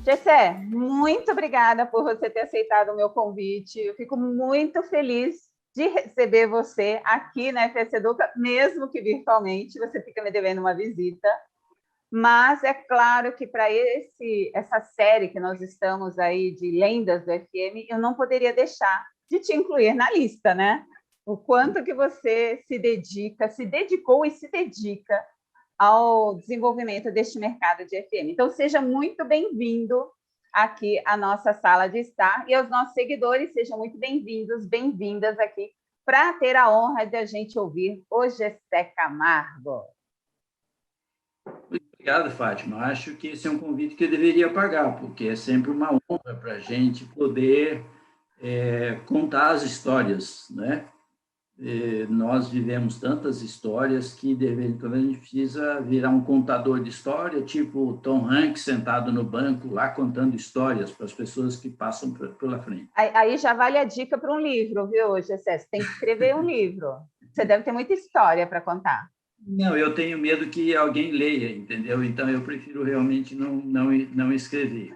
Gessé, muito obrigada por você ter aceitado o meu convite. Eu fico muito feliz de receber você aqui na FS Educa, mesmo que virtualmente, você fica me devendo uma visita. Mas é claro que para essa série que nós estamos aí de lendas do FM, eu não poderia deixar de te incluir na lista, né? O quanto que você se dedica, se dedicou e se dedica ao desenvolvimento deste mercado de FM. Então, seja muito bem-vindo aqui à nossa sala de estar e aos nossos seguidores, sejam muito bem-vindos, bem-vindas aqui para ter a honra de a gente ouvir o Gessé Camargo. Muito obrigado, Fátima. Acho que esse é um convite que eu deveria pagar, porque é sempre uma honra para a gente poder contar as histórias, né? Nós vivemos tantas histórias que, de vez em quando, a gente precisa virar um contador de história, tipo Tom Hanks sentado no banco lá contando histórias para as pessoas que passam pela frente. Aí já vale a dica para um livro, viu, Gessé? Você tem que escrever um livro. Você deve ter muita história para contar. Não, eu tenho medo que alguém leia, entendeu? Então, eu prefiro realmente não escrever.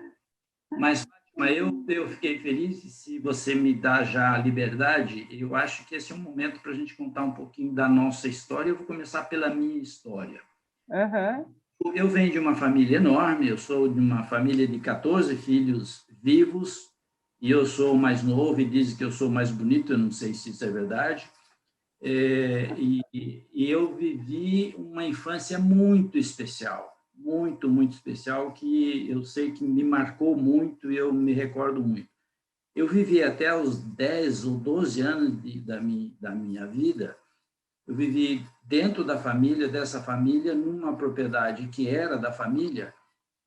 Mas, Fátima, eu fiquei feliz se você me dá já a liberdade. Eu acho que esse é um momento para a gente contar um pouquinho da nossa história. Eu vou começar pela minha história. Uhum. Eu venho de uma família enorme, eu sou de uma família de 14 filhos vivos, e eu sou o mais novo, e dizem que eu sou o mais bonito, eu não sei se isso é verdade. E eu vivi uma infância muito especial, muito especial, que eu sei que me marcou muito e eu me recordo muito. Eu vivi até os 10 ou 12 anos da minha vida, eu vivi dentro dessa família, numa propriedade que era da família,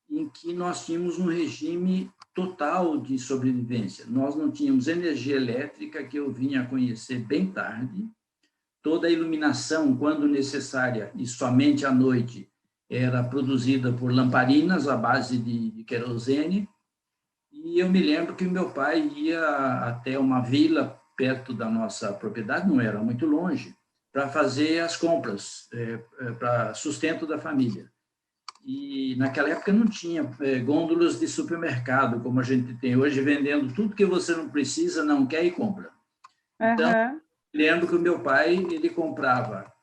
em que nós tínhamos um regime total de sobrevivência. Nós não tínhamos energia elétrica, que eu vim a conhecer bem tarde. Toda a iluminação, quando necessária, e somente à noite, era produzida por lamparinas à base de querosene. E eu me lembro que meu pai ia até uma vila perto da nossa propriedade, não era muito longe, para fazer as compras, para sustento da família. E naquela época não tinha gôndolas de supermercado, como a gente tem hoje, vendendo tudo que você não precisa, não quer e compra. Então, lembro que o meu pai ele comprava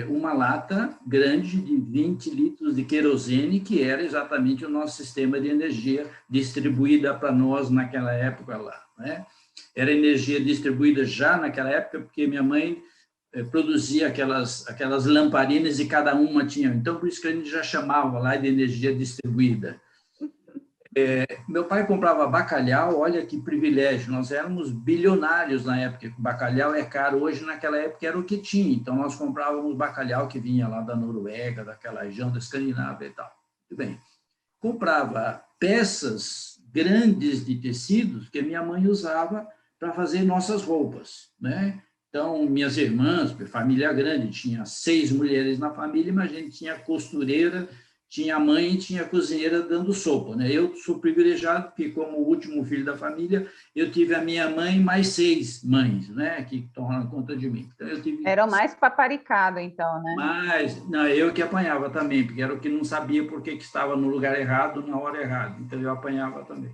uma lata grande de 20 litros de querosene, que era exatamente o nosso sistema de energia distribuída para nós naquela época lá, né? Era energia distribuída já naquela época, porque minha mãe produzia aquelas lamparinas e cada uma tinha. Então, por isso que a gente já chamava lá de energia distribuída. Meu pai comprava bacalhau, olha que privilégio, nós éramos bilionários na época, o bacalhau é caro, hoje naquela época era o que tinha, então nós comprávamos bacalhau que vinha lá da Noruega, daquela região da Escandinávia e tal. Muito bem. Comprava peças grandes de tecidos que minha mãe usava para fazer nossas roupas, né? Então, minhas irmãs, família grande, tinha 6 mulheres na família, mas a gente tinha costureira, tinha mãe e tinha cozinheira dando sopa, né? Eu sou privilegiado, porque como o último filho da família, eu tive a minha mãe mais 6 mães, né? Que tomaram conta de mim. Então, eu tive... Era o mais paparicado, então, né? Mas não, eu que apanhava também, porque era o que não sabia por que estava no lugar errado, na hora errada. Então, eu apanhava também.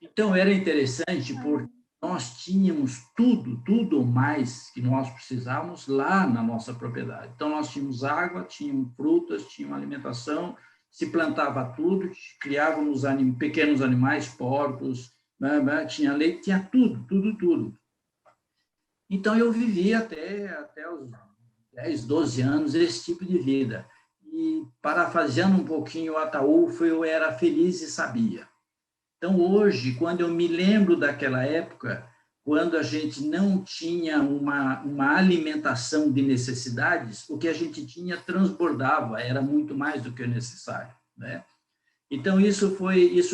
Então, era interessante porque nós tínhamos tudo mais que nós precisávamos lá na nossa propriedade. Então, nós tínhamos água, tínhamos frutas, tínhamos alimentação, se plantava tudo, criávamos pequenos animais, porcos, né, tinha leite, tinha tudo. Então, eu vivi até os 10, 12 anos esse tipo de vida. E, parafraseando um pouquinho o Ataúfo, eu era feliz e sabia. Então, hoje, quando eu me lembro daquela época, quando a gente não tinha uma alimentação de necessidades, o que a gente tinha transbordava, era muito mais do que o necessário, né? Então, isso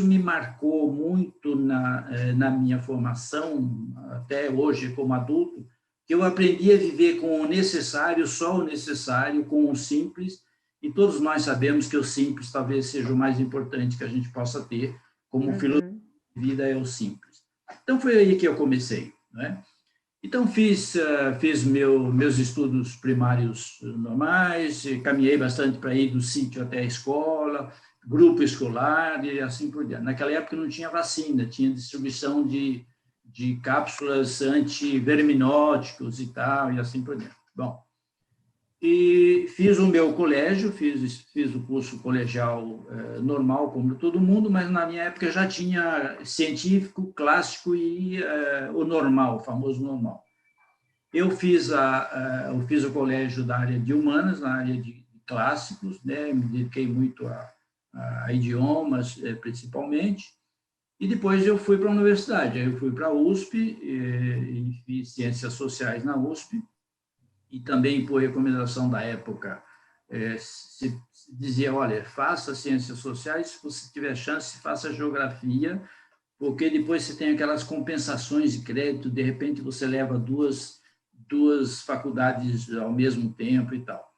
me marcou muito na minha formação, até hoje como adulto, que eu aprendi a viver com o necessário, só o necessário, com o simples, e todos nós sabemos que o simples talvez seja o mais importante que a gente possa ter, como filosofia de vida é o simples. Então, foi aí que eu comecei, né? Então, fiz meus estudos primários normais, caminhei bastante para ir do sítio até a escola, grupo escolar e assim por diante. Naquela época não tinha vacina, tinha distribuição de cápsulas antiverminóticos e tal, e assim por diante. Bom, e fiz o meu colégio, fiz o curso colegial normal, como todo mundo, mas na minha época já tinha científico, clássico e o normal, o famoso normal. Eu fiz o colégio da área de humanas, na área de clássicos, né? Me dediquei muito a idiomas, principalmente, e depois eu fui para a universidade. Eu fui para a USP e fiz ciências sociais na USP, e também, por recomendação da época, se dizia, olha, faça ciências sociais, se você tiver chance, faça geografia, porque depois você tem aquelas compensações de crédito, de repente você leva duas faculdades ao mesmo tempo e tal.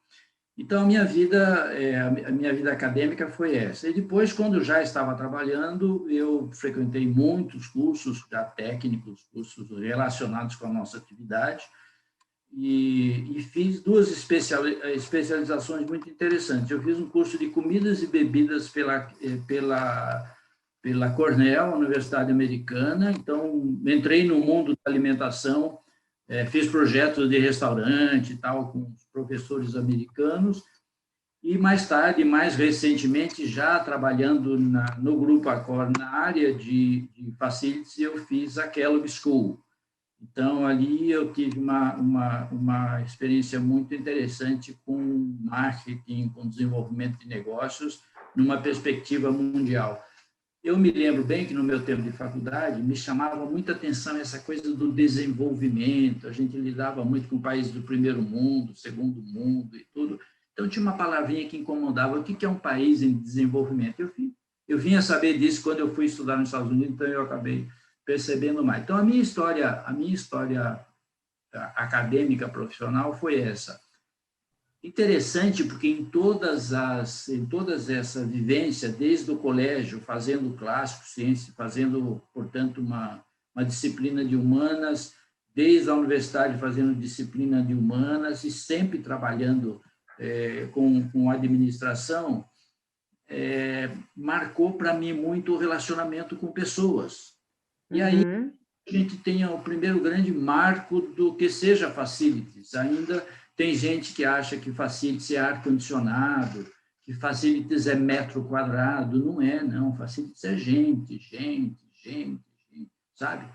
Então, a minha vida acadêmica foi essa. E depois, quando já estava trabalhando, eu frequentei muitos cursos já técnicos, cursos relacionados com a nossa atividade, e fiz duas especializações muito interessantes. Eu fiz um curso de comidas e bebidas pela Cornell, Universidade Americana. Então, entrei no mundo da alimentação, fiz projetos de restaurante e tal, com os professores americanos, e mais tarde, mais recentemente, já trabalhando no Grupo Accor, na área de facilities, eu fiz a Kellogg School. Então, ali eu tive uma experiência muito interessante com marketing, com desenvolvimento de negócios, numa perspectiva mundial. Eu me lembro bem que no meu tempo de faculdade me chamava muita atenção essa coisa do desenvolvimento, a gente lidava muito com países do primeiro mundo, segundo mundo e tudo. Então tinha uma palavrinha que incomodava, o que é um país em desenvolvimento? Eu vim a saber disso quando eu fui estudar nos Estados Unidos, então eu acabei percebendo mais. Então a minha história acadêmica profissional foi essa. Interessante, porque em todas essa vivência, desde o colégio, fazendo clássico, ciência, fazendo, portanto, uma disciplina de humanas, desde a universidade fazendo disciplina de humanas e sempre trabalhando com administração, marcou para mim muito o relacionamento com pessoas. E aí a gente tem o primeiro grande marco do que seja facilities. Ainda tem gente que acha que facilities é ar-condicionado, que facilities é metro quadrado. Não é, não. Facilities é gente, sabe?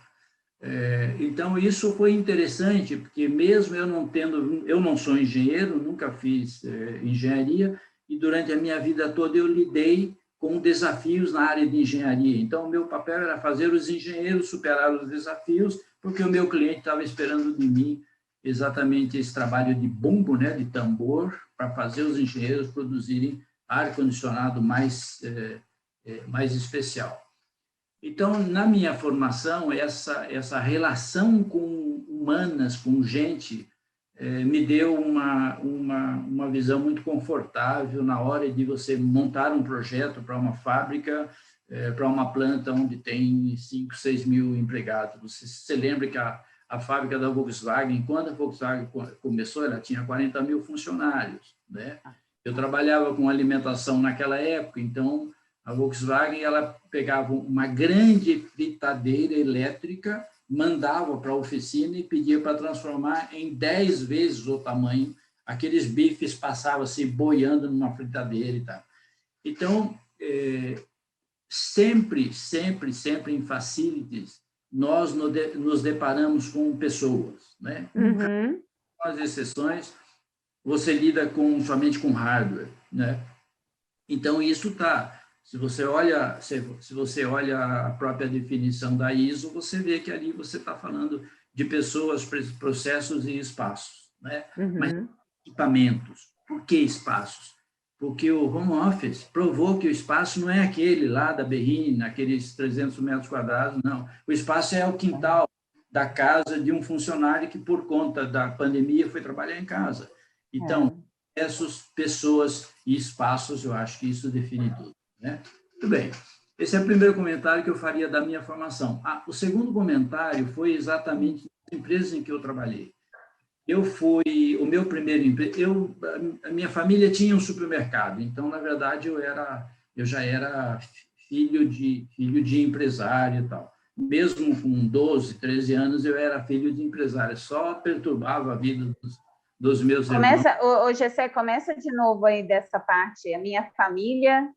Então, isso foi interessante, porque mesmo eu não sou engenheiro, nunca fiz engenharia, e durante a minha vida toda eu lidei com desafios na área de engenharia. Então, o meu papel era fazer os engenheiros superar os desafios, porque o meu cliente estava esperando de mim exatamente esse trabalho de bumbo, né, de tambor, para fazer os engenheiros produzirem ar-condicionado mais especial. Então, na minha formação, essa relação com humanas, com gente, me deu uma visão muito confortável na hora de você montar um projeto para uma fábrica, para uma planta onde tem 5, 6 mil empregados. Você lembra que a fábrica da Volkswagen, quando a Volkswagen começou, ela tinha 40 mil funcionários, né? Eu trabalhava com alimentação naquela época, então a Volkswagen ela pegava uma grande fritadeira elétrica, mandava para a oficina e pedia para transformar em 10 vezes o tamanho. Aqueles bifes passavam assim, boiando numa fritadeira e tal. Então, sempre em facilities, nós nos deparamos com pessoas, né? Com as exceções, você lida somente com hardware, né? Então, isso está... Se você olha a própria definição da ISO, você vê que ali você está falando de pessoas, processos e espaços, né? Mas equipamentos. Por que espaços? Porque o home office provou que o espaço não é aquele lá da Berrine, aqueles 300 metros quadrados, não. O espaço é o quintal da casa de um funcionário que, por conta da pandemia, foi trabalhar em casa. Então, essas pessoas e espaços, eu acho que isso define tudo, né? Muito bem. Esse é o primeiro comentário que eu faria da minha formação. O segundo comentário foi exatamente nas empresas em que eu trabalhei. O meu primeiro emprego, a minha família tinha um supermercado, então, na verdade, eu era eu já era filho de empresário e tal. Mesmo com 12, 13 anos, eu era filho de empresário. Só perturbava a vida dos meus irmãos. Começa, Gessé, começa de novo aí dessa parte. A minha família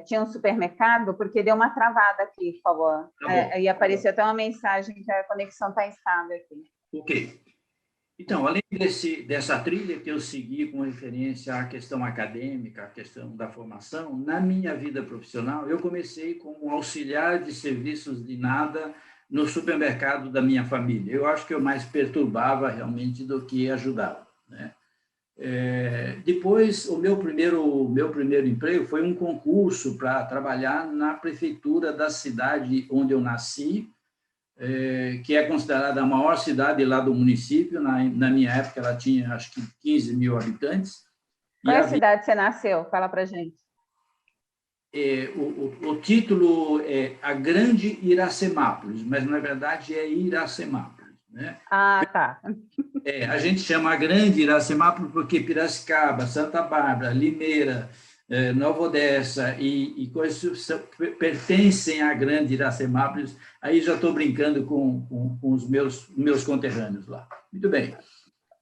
tinha um supermercado, porque deu uma travada aqui, por favor. Tá E apareceu até uma mensagem que a conexão está instável aqui. Ok. Então, além dessa trilha que eu segui com referência à questão acadêmica, à questão da formação, na minha vida profissional, eu comecei como auxiliar de serviços de nada no supermercado da minha família. Eu acho que eu mais perturbava realmente do que ajudava, né? Depois, o meu primeiro emprego foi um concurso para trabalhar na prefeitura da cidade onde eu nasci, que é considerada a maior cidade lá do município. Na minha época, ela tinha, acho que, 15 mil habitantes. Qual é a cidade que você nasceu? Fala para a gente. O título é A Grande Iracemápolis, mas, na verdade, é Iracemápolis, né? Ah, tá. A gente chama a Grande Iracemápolis porque Piracicaba, Santa Bárbara, Limeira, Nova Odessa e coisas pertencem à Grande Iracemápolis. Aí já estou brincando com os meus conterrâneos lá. Muito bem.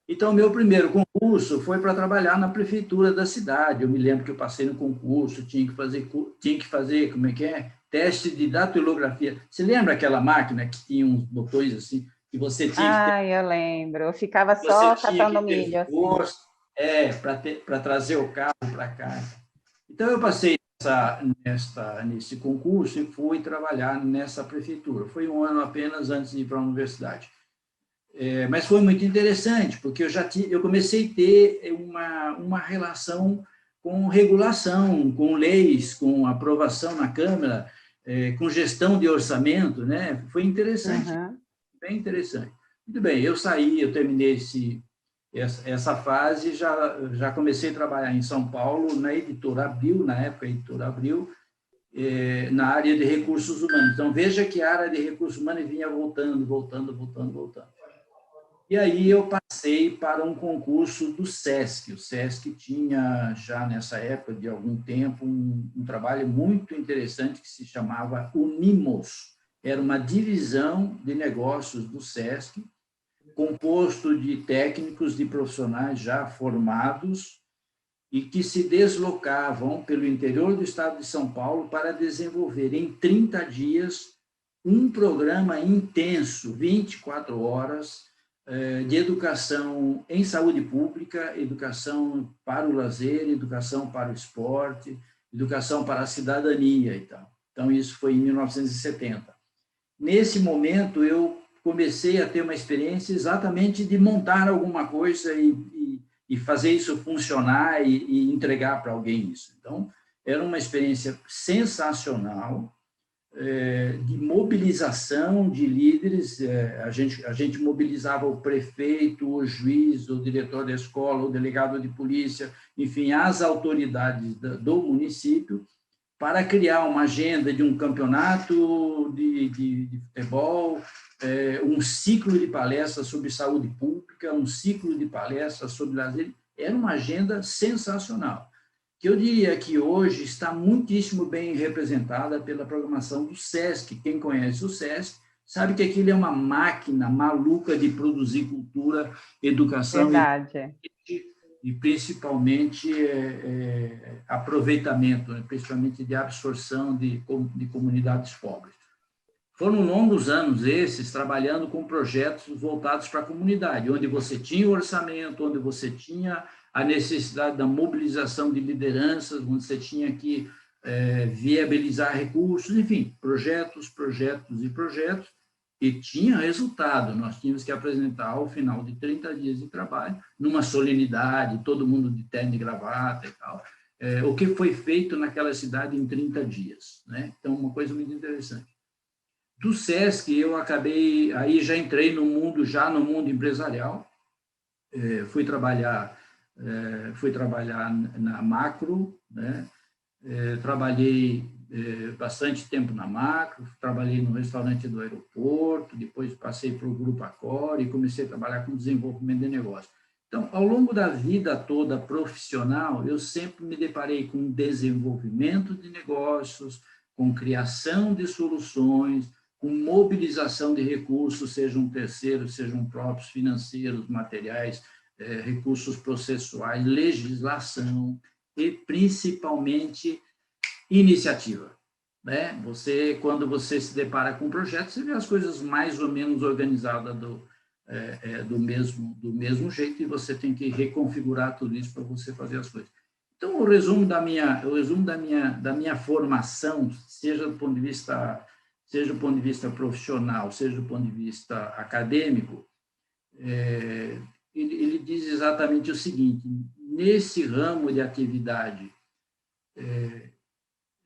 Então, meu primeiro concurso foi para trabalhar na prefeitura da cidade. Eu me lembro que eu passei no concurso, tinha que fazer, como é que é? Teste de datilografia. Você lembra aquela máquina que tinha uns botões assim, que você tinha que ter... eu lembro. Eu ficava só catando milho. Força, para trazer o carro para cá. Então, eu passei nesse concurso e fui trabalhar nessa prefeitura. Foi um ano apenas antes de ir para a universidade. Mas foi muito interessante, porque eu comecei a ter uma relação com regulação, com leis, com aprovação na Câmara, com gestão de orçamento, né? Foi interessante, bem interessante. Muito bem, eu saí, eu terminei essa fase, já comecei a trabalhar em São Paulo, na Editora Abril, na época, a Editora Abril, na área de recursos humanos. Então, veja que a área de recursos humanos vinha voltando. E aí eu passei para um concurso do SESC. O SESC tinha, já nessa época de algum tempo, um trabalho muito interessante que se chamava Unimos. Era uma divisão de negócios do SESC, composto de técnicos, de profissionais já formados e que se deslocavam pelo interior do estado de São Paulo para desenvolver em 30 dias um programa intenso, 24 horas, de educação em saúde pública, educação para o lazer, educação para o esporte, educação para a cidadania e tal. Então, isso foi em 1970. Nesse momento, eu comecei a ter uma experiência exatamente de montar alguma coisa e fazer isso funcionar e entregar para alguém isso. Então, era uma experiência sensacional, de mobilização de líderes. A gente mobilizava o prefeito, o juiz, o diretor da escola, o delegado de polícia, enfim, as autoridades do município, para criar uma agenda de um campeonato de futebol, um ciclo de palestras sobre saúde pública, um ciclo de palestras sobre lazer. Era uma agenda sensacional, que eu diria que hoje está muitíssimo bem representada pela programação do SESC. Quem conhece o SESC sabe que aquilo é uma máquina maluca de produzir cultura, educação e principalmente aproveitamento, né? Principalmente de absorção de comunidades pobres. Foram longos anos esses trabalhando com projetos voltados para a comunidade, onde você tinha o orçamento, onde você tinha a necessidade da mobilização de lideranças, onde você tinha que viabilizar recursos, enfim, projetos, e tinha resultado. Nós tínhamos que apresentar ao final de 30 dias de trabalho, numa solenidade, todo mundo de terno e gravata e tal, o que foi feito naquela cidade em 30 dias, né? Então, uma coisa muito interessante. Do SESC, eu acabei, aí já entrei no mundo empresarial, fui trabalhar na Macro, né? Trabalhei bastante tempo na Macro, trabalhei no restaurante do aeroporto, depois passei para o Grupo Accor e comecei a trabalhar com desenvolvimento de negócio. Então, ao longo da vida toda profissional, eu sempre me deparei com desenvolvimento de negócios, com criação de soluções, com mobilização de recursos, sejam terceiros, sejam próprios, financeiros, materiais, recursos processuais, legislação e, principalmente, iniciativa. Né? Quando você se depara com um projeto, você vê as coisas mais ou menos organizadas do mesmo jeito, e você tem que reconfigurar tudo isso para você fazer as coisas. Então, o resumo da minha formação, seja do ponto de vista profissional, seja do ponto de vista acadêmico, ele diz exatamente o seguinte: nesse ramo de atividade,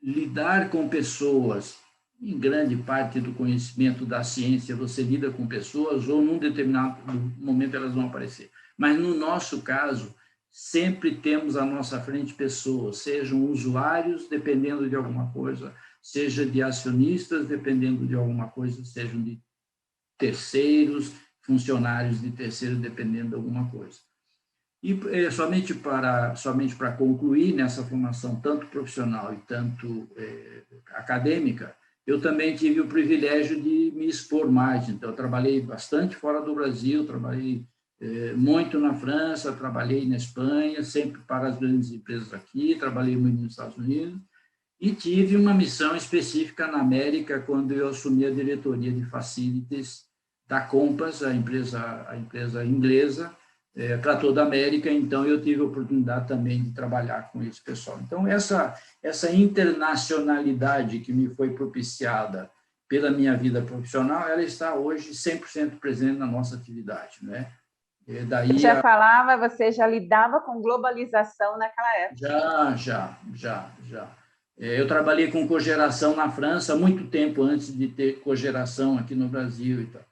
lidar com pessoas, em grande parte do conhecimento da ciência, você lida com pessoas ou num determinado momento elas vão aparecer. Mas, no nosso caso, sempre temos à nossa frente pessoas, sejam usuários, dependendo de alguma coisa, seja de acionistas, dependendo de alguma coisa, sejam de terceiros, funcionários de terceiros, dependendo de alguma coisa. E somente para concluir nessa formação, tanto profissional e tanto acadêmica, eu também tive o privilégio de me expor mais. Então, eu trabalhei bastante fora do Brasil, trabalhei muito na França, trabalhei na Espanha, sempre para as grandes empresas aqui, trabalhei muito nos Estados Unidos, e tive uma missão específica na América, quando eu assumi a diretoria de Facilities da Compass, a empresa inglesa, para toda a América. Então, eu tive a oportunidade também de trabalhar com esse pessoal. Então, essa internacionalidade que me foi propiciada pela minha vida profissional, ela está hoje 100% presente na nossa atividade, né? Você já lidava com globalização naquela época? Já. Eu trabalhei com cogeração na França muito tempo antes de ter cogeração aqui no Brasil e tal.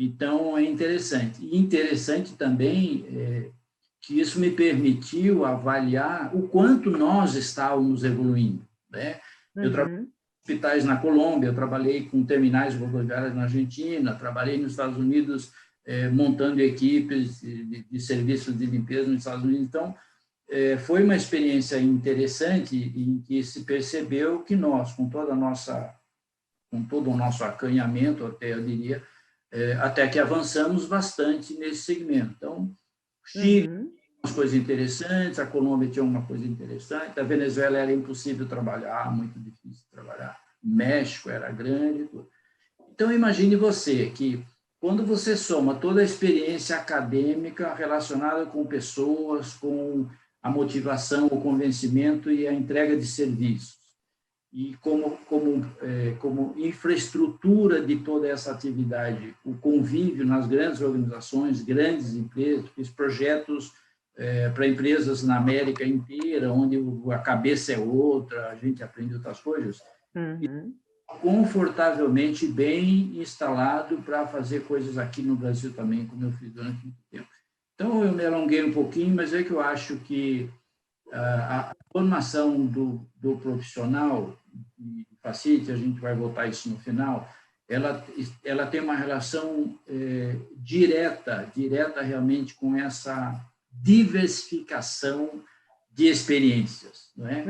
Então, é interessante. E interessante também que isso me permitiu avaliar o quanto nós estávamos evoluindo, né? Eu trabalhei em hospitais na Colômbia, eu trabalhei com terminais rodoviários na Argentina, trabalhei nos Estados Unidos montando equipes de serviços de limpeza nos Estados Unidos. Então, foi uma experiência interessante em que se percebeu que nós, com todo o nosso acanhamento, até eu diria, até que avançamos bastante nesse segmento. Então, Chile tinha umas coisas interessantes, a Colômbia tinha uma coisa interessante, a Venezuela era impossível trabalhar, muito difícil trabalhar, México era grande. Então, imagine você que, quando você soma toda a experiência acadêmica relacionada com pessoas, com a motivação, o convencimento e a entrega de serviços, e como infraestrutura de toda essa atividade, o convívio nas grandes organizações, grandes empresas, fiz projetos para empresas na América inteira, onde a cabeça é outra, a gente aprende outras coisas, confortavelmente bem instalado para fazer coisas aqui no Brasil também, como eu fiz durante muito tempo. Então, eu me alonguei um pouquinho, mas é que eu acho que a formação do profissional de Facility, a gente vai voltar isso no final, ela tem uma relação direta realmente com essa diversificação de experiências, não é?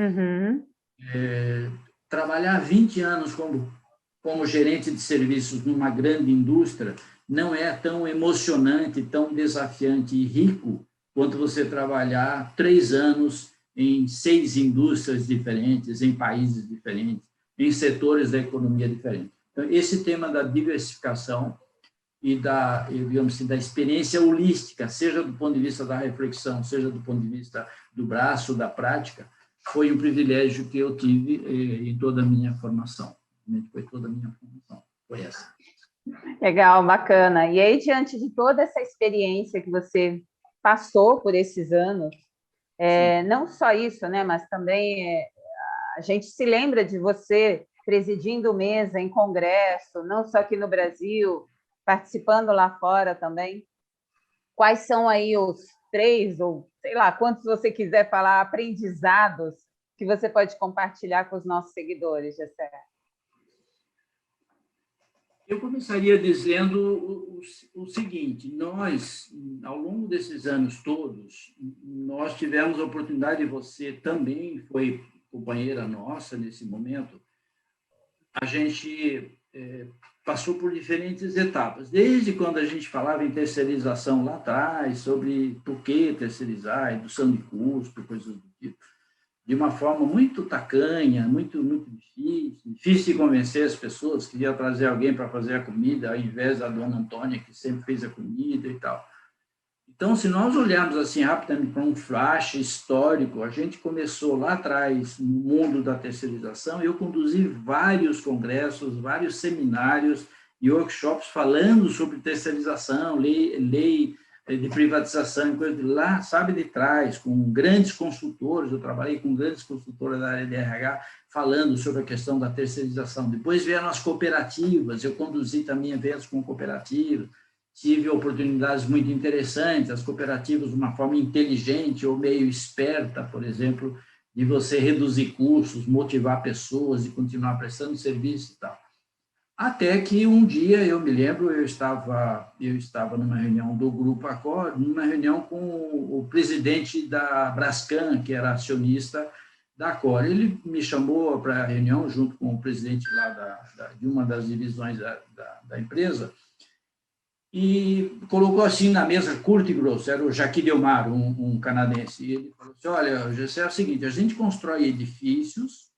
Trabalhar 20 anos como gerente de serviços numa grande indústria não é tão emocionante, tão desafiante e rico quanto você trabalhar 3 anos em 6 indústrias diferentes, em países diferentes, em setores da economia diferentes. Então, esse tema da diversificação e digamos assim, da experiência holística, seja do ponto de vista da reflexão, seja do ponto de vista do braço, da prática, foi um privilégio que eu tive em toda a minha formação. Foi toda a minha formação, foi essa. Legal, bacana. E aí, diante de toda essa experiência que você passou por esses anos, não só isso, né, mas também a gente se lembra de você presidindo mesa em congresso, não só aqui no Brasil, participando lá fora também. Quais são aí os 3, ou sei lá, quantos você quiser falar, aprendizados que você pode compartilhar com os nossos seguidores, Gessé? Eu começaria dizendo o seguinte, nós, ao longo desses anos todos, nós tivemos a oportunidade, você também foi companheira nossa nesse momento, a gente passou por diferentes etapas, desde quando a gente falava em terceirização lá atrás, sobre por que terceirizar, redução de custo, coisas do tipo, de uma forma muito tacanha, muito difícil de convencer as pessoas que ia trazer alguém para fazer a comida, ao invés da dona Antônia, que sempre fez a comida e tal. Então, se nós olharmos assim rapidamente para um flash histórico, a gente começou lá atrás, no mundo da terceirização, eu conduzi vários congressos, vários seminários e workshops falando sobre terceirização, lei de privatização, coisa lá, sabe, de trás, com grandes consultores, eu trabalhei com grandes consultoras da área de RH, falando sobre a questão da terceirização. Depois vieram as cooperativas, eu conduzi também eventos com cooperativas, tive oportunidades muito interessantes, as cooperativas de uma forma inteligente ou meio esperta, por exemplo, de você reduzir custos, motivar pessoas e continuar prestando serviço e tal. Até que um dia, eu me lembro, eu estava numa reunião do Grupo Accor, numa reunião com o presidente da Brascan, que era acionista da Accor. Ele me chamou para a reunião, junto com o presidente lá de uma das divisões da empresa, e colocou assim na mesa, curto e grosso, era o Jacques Delmar, um canadense, e ele falou assim, olha, Gessé, é o seguinte, a gente constrói edifícios,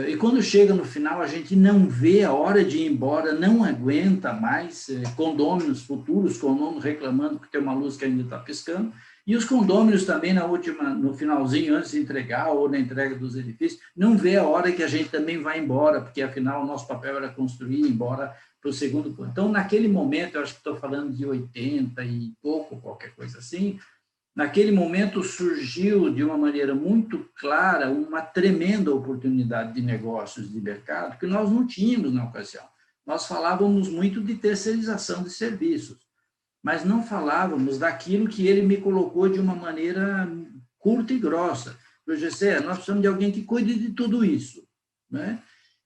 e quando chega no final, a gente não vê a hora de ir embora, não aguenta mais, condôminos, futuros condôminos reclamando que tem uma luz que ainda está piscando, e os condôminos também no finalzinho, antes de entregar ou na entrega dos edifícios, não vê a hora que a gente também vai embora, porque afinal o nosso papel era construir e ir embora para o segundo ponto. Então, naquele momento, eu acho que estou falando de 80 e pouco, qualquer coisa assim, naquele momento surgiu de uma maneira muito clara uma tremenda oportunidade de negócios de mercado que nós não tínhamos na ocasião. Nós falávamos muito de terceirização de serviços, mas não falávamos daquilo que ele me colocou de uma maneira curta e grossa. Gessé, nós precisamos de alguém que cuide de tudo isso, né?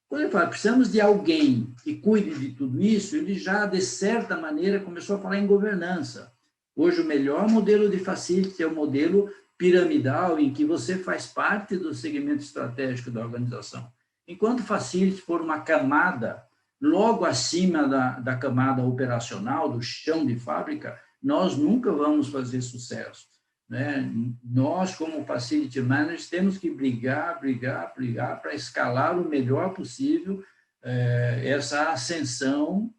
Quando ele fala, precisamos de alguém que cuide de tudo isso, ele já, de certa maneira, começou a falar em governança. Hoje, o melhor modelo de facility é o modelo piramidal, em que você faz parte do segmento estratégico da organização. Enquanto facility for uma camada logo acima da camada operacional, do chão de fábrica, nós nunca vamos fazer sucesso, né? Nós, como facility managers, temos que brigar para escalar o melhor possível essa ascensão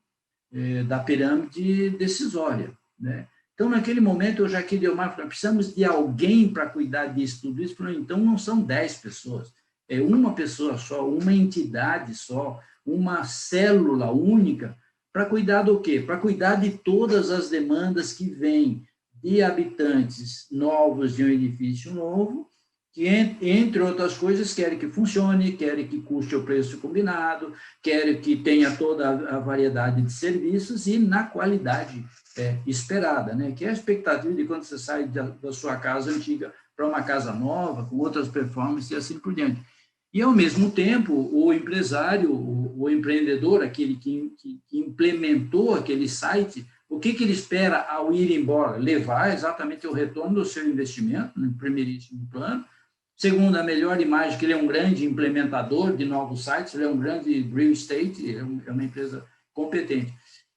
da pirâmide decisória, né? Então, naquele momento, eu já queria Delmar, precisamos de alguém para cuidar disso, tudo isso. Então, não são 10 pessoas, é uma pessoa só, uma entidade só, uma célula única, para cuidar do quê? Para cuidar de todas as demandas que vêm de habitantes novos de um edifício novo, que, entre outras coisas, querem que funcione, querem que custe o preço combinado, querem que tenha toda a variedade de serviços e na qualidade esperada, né? Que é a expectativa de quando você sai da sua casa antiga para uma casa nova, com outras performances e assim por diante. E, ao mesmo tempo, o empresário, o empreendedor, aquele que implementou aquele site, o que ele espera ao ir embora? Levar exatamente o retorno do seu investimento, no primeiríssimo plano. Segundo, a melhor imagem, que ele é um grande implementador de novos sites, ele é um grande real estate, é uma empresa competente.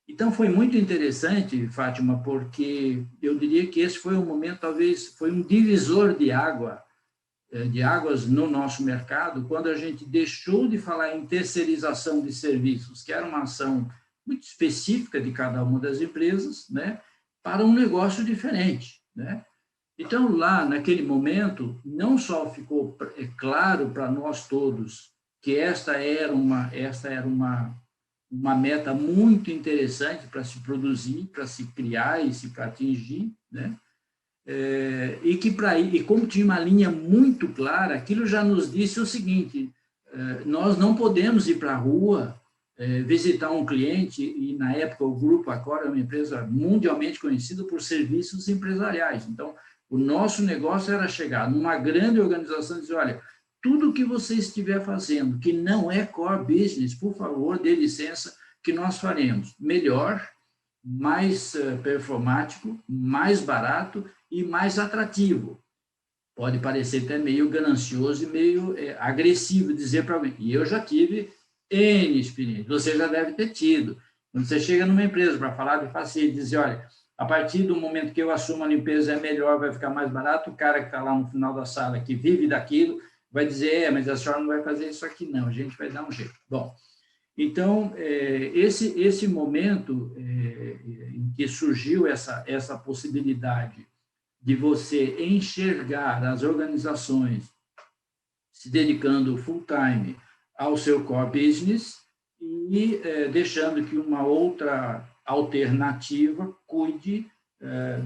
Então, foi muito interessante, Fátima, porque eu diria que esse foi um momento, talvez, foi um divisor de águas no nosso mercado, quando a gente deixou de falar em terceirização de serviços, que era uma ação muito específica de cada uma das empresas, né, para um negócio diferente, né? Então, lá, naquele momento, não só ficou claro para nós todos que esta era uma meta muito interessante para se produzir, para se criar e se para atingir, né? E como tinha uma linha muito clara, aquilo já nos disse o seguinte: nós não podemos ir para a rua visitar um cliente, e na época o Grupo Accor era uma empresa mundialmente conhecida por serviços empresariais. Então, o nosso negócio era chegar numa grande organização e dizer, olha, tudo que você estiver fazendo que não é core business, por favor, dê licença, que nós faremos melhor, mais performático, mais barato e mais atrativo. Pode parecer até meio ganancioso e meio agressivo dizer para alguém. E eu já tive N experiência, você já deve ter tido. Quando você chega numa empresa para falar de facilidade, dizer, olha, a partir do momento que eu assumo a limpeza é melhor, vai ficar mais barato, o cara que está lá no final da sala, que vive daquilo, vai dizer, mas a senhora não vai fazer isso aqui não, a gente vai dar um jeito. Bom, então, esse momento em que surgiu essa possibilidade de você enxergar as organizações se dedicando full time ao seu core business e deixando que uma outra alternativa cuide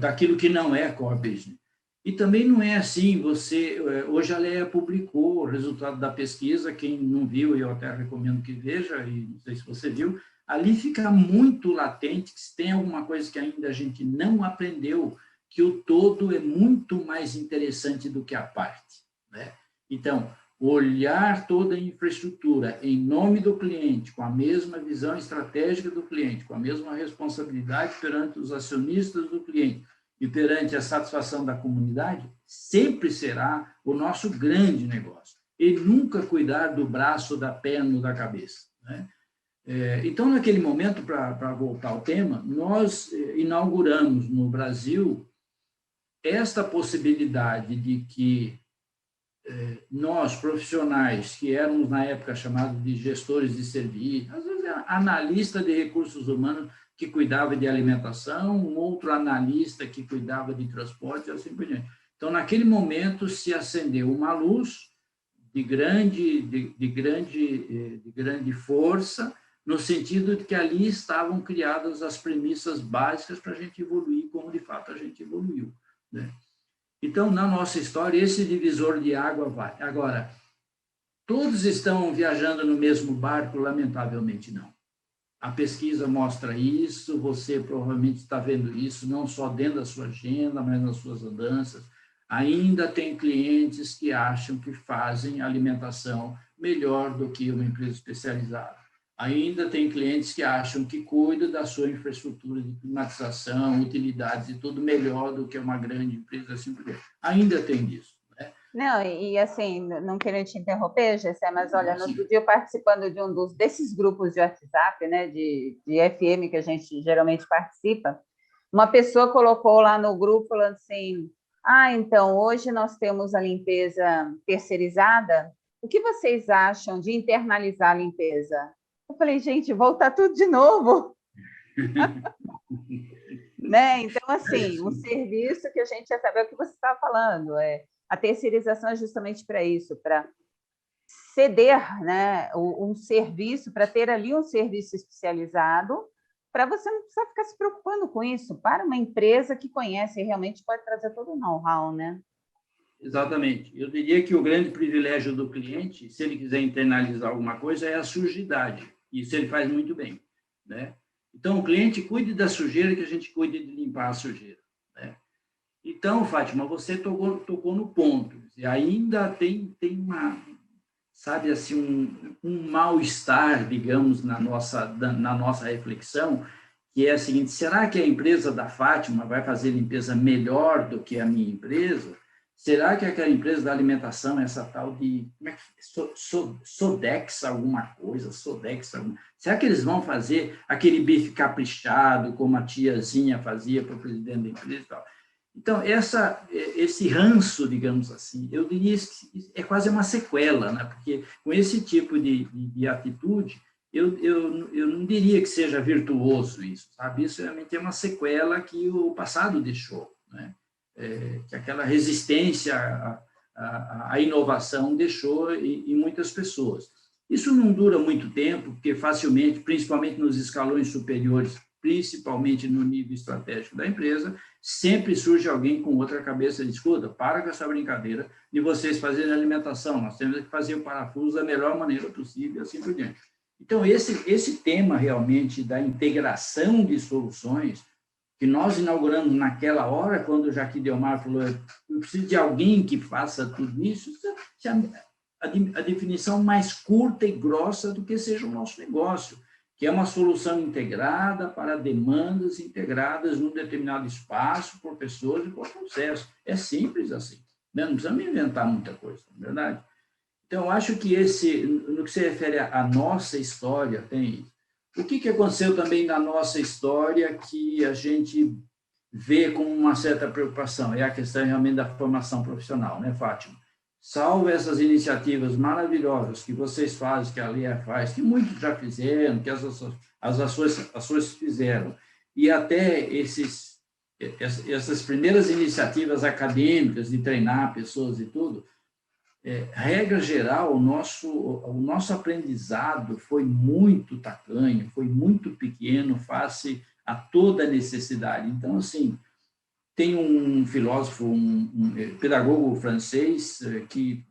daquilo que não é core business. E também não é assim, hoje a Alea publicou o resultado da pesquisa, quem não viu, eu até recomendo que veja, e não sei se você viu, ali fica muito latente que se tem alguma coisa que ainda a gente não aprendeu, que o todo é muito mais interessante do que a parte, né? Então, olhar toda a infraestrutura em nome do cliente, com a mesma visão estratégica do cliente, com a mesma responsabilidade perante os acionistas do cliente e perante a satisfação da comunidade, sempre será o nosso grande negócio. E nunca cuidar do braço, da perna ou da cabeça, né? Então, naquele momento, para voltar ao tema, nós inauguramos no Brasil esta possibilidade de que nós, profissionais, que éramos na época chamados de gestores de serviço, às vezes analista de recursos humanos que cuidava de alimentação, um outro analista que cuidava de transporte e assim por diante. Então, naquele momento, se acendeu uma luz de grande força, no sentido de que ali estavam criadas as premissas básicas para a gente evoluir como, de fato, a gente evoluiu, né? Então, na nossa história, esse divisor de água vai. Agora, todos estão viajando no mesmo barco? Lamentavelmente, não. A pesquisa mostra isso, você provavelmente está vendo isso, não só dentro da sua agenda, mas nas suas andanças. Ainda tem clientes que acham que fazem alimentação melhor do que uma empresa especializada. Ainda tem clientes que acham que cuidam da sua infraestrutura de climatização, utilidades e tudo melhor do que uma grande empresa, assim por diante. Ainda tem isso, né? Não, e assim, não querendo te interromper, Gessé, mas olha, no outro dia eu participando de desses grupos de WhatsApp, né, de FM que a gente geralmente participa, uma pessoa colocou lá no grupo falando assim, então, hoje nós temos a limpeza terceirizada, o que vocês acham de internalizar a limpeza? Eu falei, gente, voltar tudo de novo. Né? Então, assim, um serviço que a gente já sabe, é o que você estava falando, a terceirização é justamente para isso, para ceder, né, um serviço, para ter ali um serviço especializado, para você não precisar ficar se preocupando com isso, para uma empresa que conhece e realmente pode trazer todo o know-how, né? Exatamente. Eu diria que o grande privilégio do cliente, se ele quiser internalizar alguma coisa, é a sujidade. Isso ele faz muito bem, né? Então, o cliente cuide da sujeira que a gente cuide de limpar a sujeira, né? Então, Fátima, você tocou no ponto. E ainda tem uma, sabe, assim, um mal-estar, digamos, na nossa reflexão, que é a seguinte: será que a empresa da Fátima vai fazer limpeza melhor do que a minha empresa? Será que aquela empresa da alimentação, essa tal de, como é que, Sodex alguma coisa, será que eles vão fazer aquele bife caprichado, como a tiazinha fazia para o presidente da empresa e tal? Então, esse ranço, digamos assim, eu diria que é quase uma sequela, né? Porque com esse tipo de atitude, eu não diria que seja virtuoso isso, sabe? Isso realmente é uma sequela que o passado deixou, né? Que aquela resistência à inovação deixou em muitas pessoas. Isso não dura muito tempo, porque facilmente, principalmente nos escalões superiores, principalmente no nível estratégico da empresa, sempre surge alguém com outra cabeça de escuta, para com essa brincadeira de vocês fazerem alimentação, nós temos que fazer o parafuso da melhor maneira possível, e assim por diante. Então, esse tema realmente da integração de soluções, que nós inauguramos naquela hora, quando o Jacques Delmar falou, eu preciso de alguém que faça tudo isso, a definição mais curta e grossa do que seja o nosso negócio, que é uma solução integrada para demandas integradas num determinado espaço, por pessoas e por processo. É simples assim, né? Não precisamos inventar muita coisa, não é verdade? Então, eu acho que no que se refere à nossa história, tem isso. O que aconteceu também na nossa história que a gente vê com uma certa preocupação? É a questão realmente da formação profissional, né, Fátima? Salvo essas iniciativas maravilhosas que vocês fazem, que a Lea faz, que muitos já fizeram, que as ações fizeram, e até essas primeiras iniciativas acadêmicas de treinar pessoas e tudo, regra geral, o nosso aprendizado foi muito tacanho, foi muito pequeno face a toda a necessidade. Então, assim, tem um filósofo, um pedagogo francês que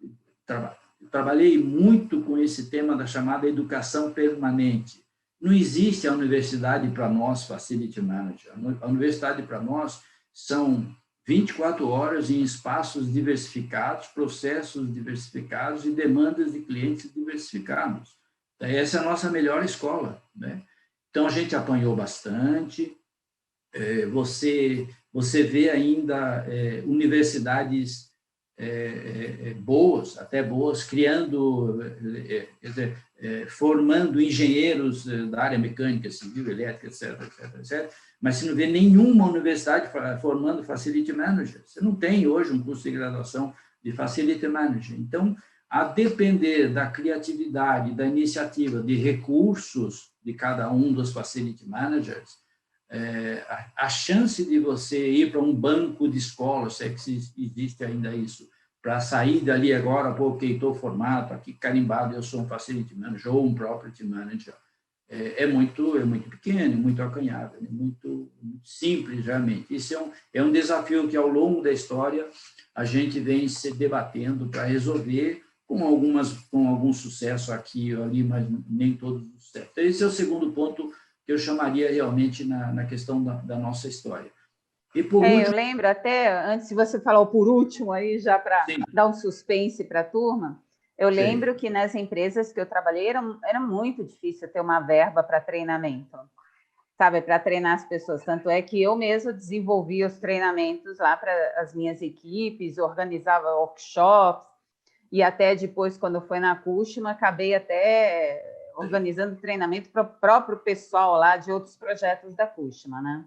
trabalhei muito com esse tema da chamada educação permanente. Não existe a universidade para nós, Facility Manager. A universidade para nós são 24 horas em espaços diversificados, processos diversificados e demandas de clientes diversificados. Essa é a nossa melhor escola, né? Então, a gente apanhou bastante. Você vê ainda universidades boas, até boas, criando, formando engenheiros da área mecânica, civil, elétrica, etc., etc., etc., mas você não vê nenhuma universidade formando Facility Manager. Você não tem hoje um curso de graduação de Facility Manager. Então, a depender da criatividade, da iniciativa, de recursos de cada um dos Facility Managers, a chance de você ir para um banco de escola, se é que existe ainda isso, para sair dali agora, porque estou formado, aqui carimbado, eu sou um Facility Manager ou um Property Manager, é muito pequeno, muito acanhado, muito simples, realmente. Isso é um desafio que, ao longo da história, a gente vem se debatendo para resolver, com algum sucesso aqui e ali, mas nem todos os sucessos. Esse é o segundo ponto que eu chamaria realmente na questão da nossa história. E por último, eu lembro até, antes de você falar o por último, aí já para dar um suspense para a turma, eu lembro que nas empresas que eu trabalhei era muito difícil ter uma verba para treinamento, sabe, para treinar as pessoas. Tanto é que eu mesma desenvolvia os treinamentos lá para as minhas equipes, organizava workshops, e até depois, quando foi na Cushman, acabei até organizando treinamento para o próprio pessoal lá de outros projetos da Cushman, né?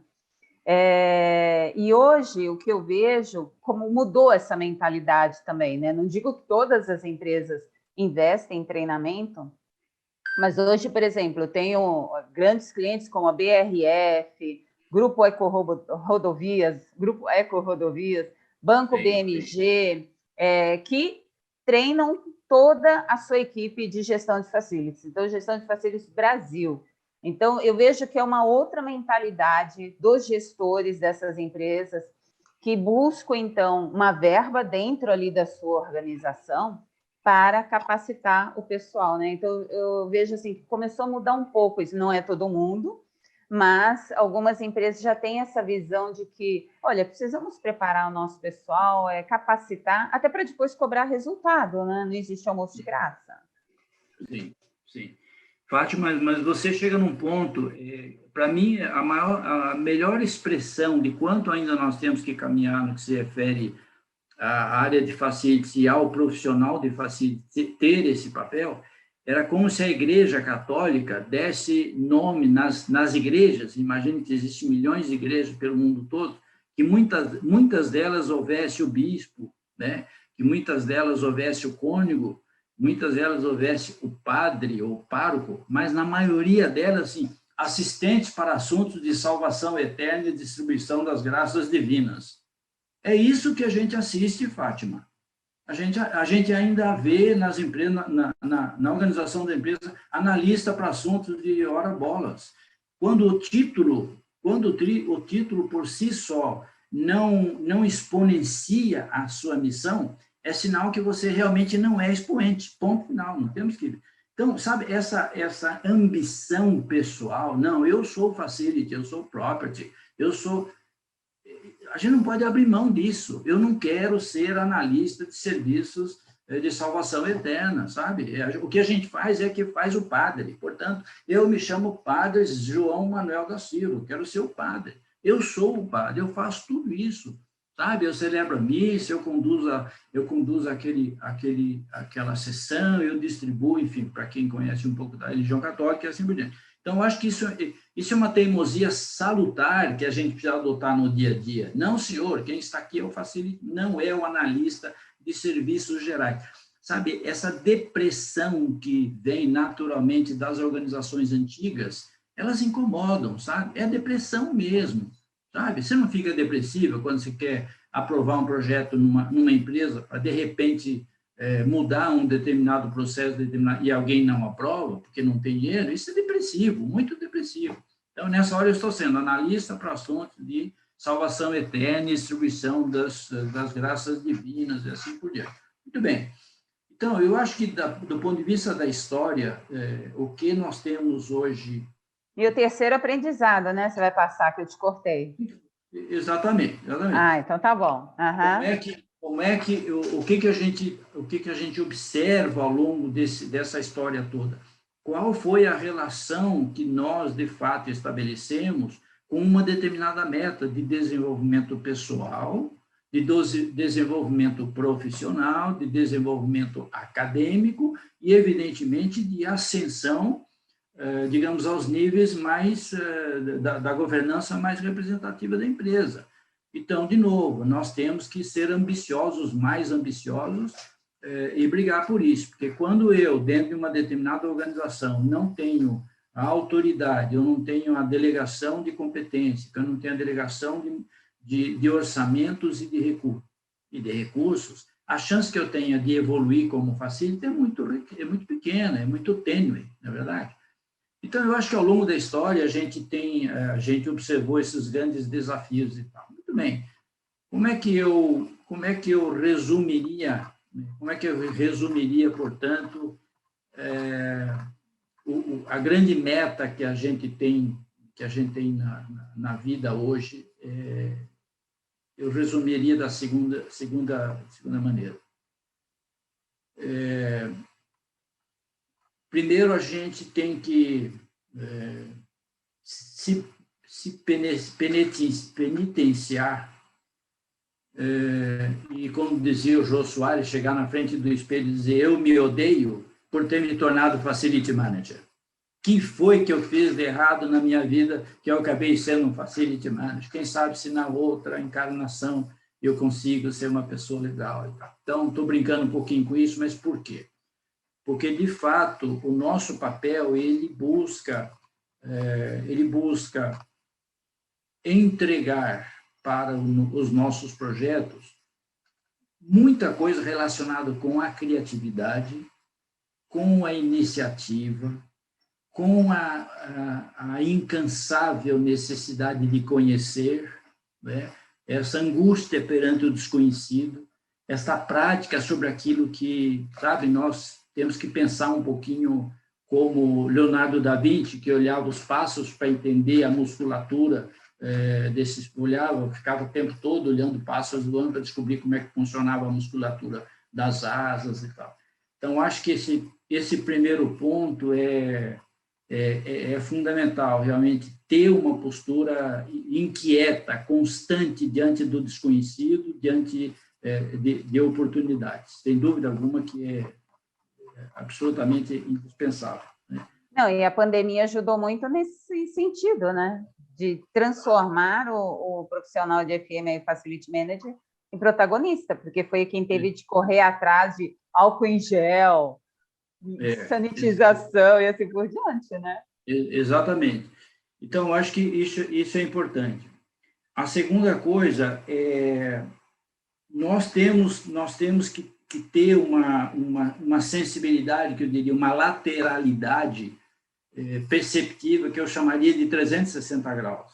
E hoje, o que eu vejo, como mudou essa mentalidade também, né? Não digo que todas as empresas investem em treinamento, mas hoje, por exemplo, eu tenho grandes clientes como a BRF, Grupo Eco Rodovias, Banco BMG, que treinam toda a sua equipe de gestão de facilities. Então, gestão de facilities Brasil. Então, eu vejo que é uma outra mentalidade dos gestores dessas empresas que buscam, então, uma verba dentro ali da sua organização para capacitar o pessoal, né? Então, eu vejo assim que começou a mudar um pouco, isso não é todo mundo, mas algumas empresas já têm essa visão de que, olha, precisamos preparar o nosso pessoal, capacitar, até para depois cobrar resultado, né? Não existe almoço de graça. Sim, sim. Fátima, mas você chega num ponto, para mim, a melhor expressão de quanto ainda nós temos que caminhar no que se refere à área de facilities e ao profissional de facilities ter esse papel, era como se a Igreja Católica desse nome nas igrejas, imagine que existem milhões de igrejas pelo mundo todo, que muitas delas houvesse o bispo, né? Que muitas delas houvesse o cônego, muitas delas houvesse o padre ou o pároco, mas na maioria delas, assim, assistentes para assuntos de salvação eterna e distribuição das graças divinas. É isso que a gente assiste, Fátima. A gente ainda vê nas empresas, na organização da empresa, analista para assuntos de hora-bolas. Quando o título por si só não exponencia a sua missão, é sinal que você realmente não é expoente, ponto final, não temos que... Então, sabe, essa ambição pessoal, não, eu sou facility, eu sou property, a gente não pode abrir mão disso, eu não quero ser analista de serviços de salvação eterna, sabe? O que a gente faz é que faz o padre. Portanto, eu me chamo Padre João Manuel da Silva, quero ser o padre. Eu sou o padre, eu faço tudo isso, sabe? Eu celebro a missa, eu conduzo aquela sessão, eu distribuo, enfim, para quem conhece um pouco da religião católica e assim por diante. Então, eu acho que isso é uma teimosia salutar que a gente precisa adotar no dia a dia. Não, senhor, quem está aqui é o facilitador, não é o analista de serviços gerais. Sabe, essa depressão que vem naturalmente das organizações antigas, elas incomodam, sabe? É depressão mesmo, sabe? Você não fica depressiva quando você quer aprovar um projeto numa empresa para, de repente, mudar um determinado processo e alguém não aprova, porque não tem dinheiro. Isso é depressivo, muito depressivo. Então, nessa hora, eu estou sendo analista para assuntos de salvação eterna e distribuição das graças divinas e assim por diante. Muito bem. Então, eu acho que, do ponto de vista da história, o que nós temos hoje... E o terceiro aprendizado, né? Você vai passar, que eu te cortei. Exatamente. Ah, então tá bom. Uhum. O que a gente observa ao longo dessa história toda? Qual foi a relação que nós, de fato, estabelecemos com uma determinada meta de desenvolvimento pessoal, de desenvolvimento profissional, de desenvolvimento acadêmico e, evidentemente, de ascensão, digamos, aos níveis mais da governança mais representativa da empresa. Então, de novo, nós temos que ser ambiciosos, mais ambiciosos, e brigar por isso, porque quando eu, dentro de uma determinada organização, não tenho a autoridade, eu não tenho a delegação de competência, eu não tenho a delegação de orçamentos e de recursos, a chance que eu tenha de evoluir como facilita é muito pequena, é muito tênue, não é verdade? Então, eu acho que ao longo da história a gente observou esses grandes desafios e tal. Muito bem. Como é que eu resumiria, portanto, a grande meta que a gente tem na vida hoje? Eu resumiria da segunda maneira. Primeiro, a gente tem que se penitenciar, e, como dizia o Jô Soares, chegar na frente do espelho e dizer: eu me odeio por ter me tornado facility manager. O que foi que eu fiz de errado na minha vida que eu acabei sendo um facility manager? Quem sabe se na outra encarnação eu consigo ser uma pessoa legal. Então, estou brincando um pouquinho com isso, mas por quê? Porque, de fato, o nosso papel, ele busca entregar para os nossos projetos muita coisa relacionada com a criatividade, com a iniciativa, com a incansável necessidade de conhecer, né? Essa angústia perante o desconhecido, essa prática sobre aquilo que, sabe, nós temos que pensar um pouquinho como Leonardo da Vinci, que olhava os passos para entender a musculatura ficava o tempo todo olhando pássaros voando para descobrir como é que funcionava a musculatura das asas e tal. Então, acho que esse primeiro ponto é fundamental, realmente, ter uma postura inquieta, constante diante do desconhecido, diante de oportunidades. Sem dúvida alguma que é absolutamente indispensável, né? Não, e a pandemia ajudou muito nesse sentido, né? De transformar o profissional de FM e Facility Manager em protagonista, porque foi quem teve de correr atrás de álcool em gel, sanitização e assim por diante, né? Exatamente. Então, eu acho que isso é importante. A segunda coisa é nós temos que ter uma sensibilidade, que eu diria, uma lateralidade perceptiva, que eu chamaria de 360 graus.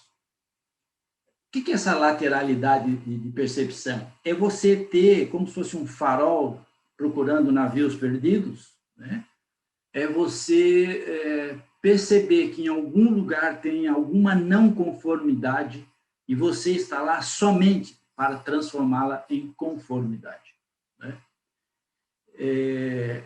O que é essa lateralidade de percepção? É você ter, como se fosse um farol procurando navios perdidos, né? É você perceber que em algum lugar tem alguma não conformidade e você está lá somente para transformá-la em conformidade, né? e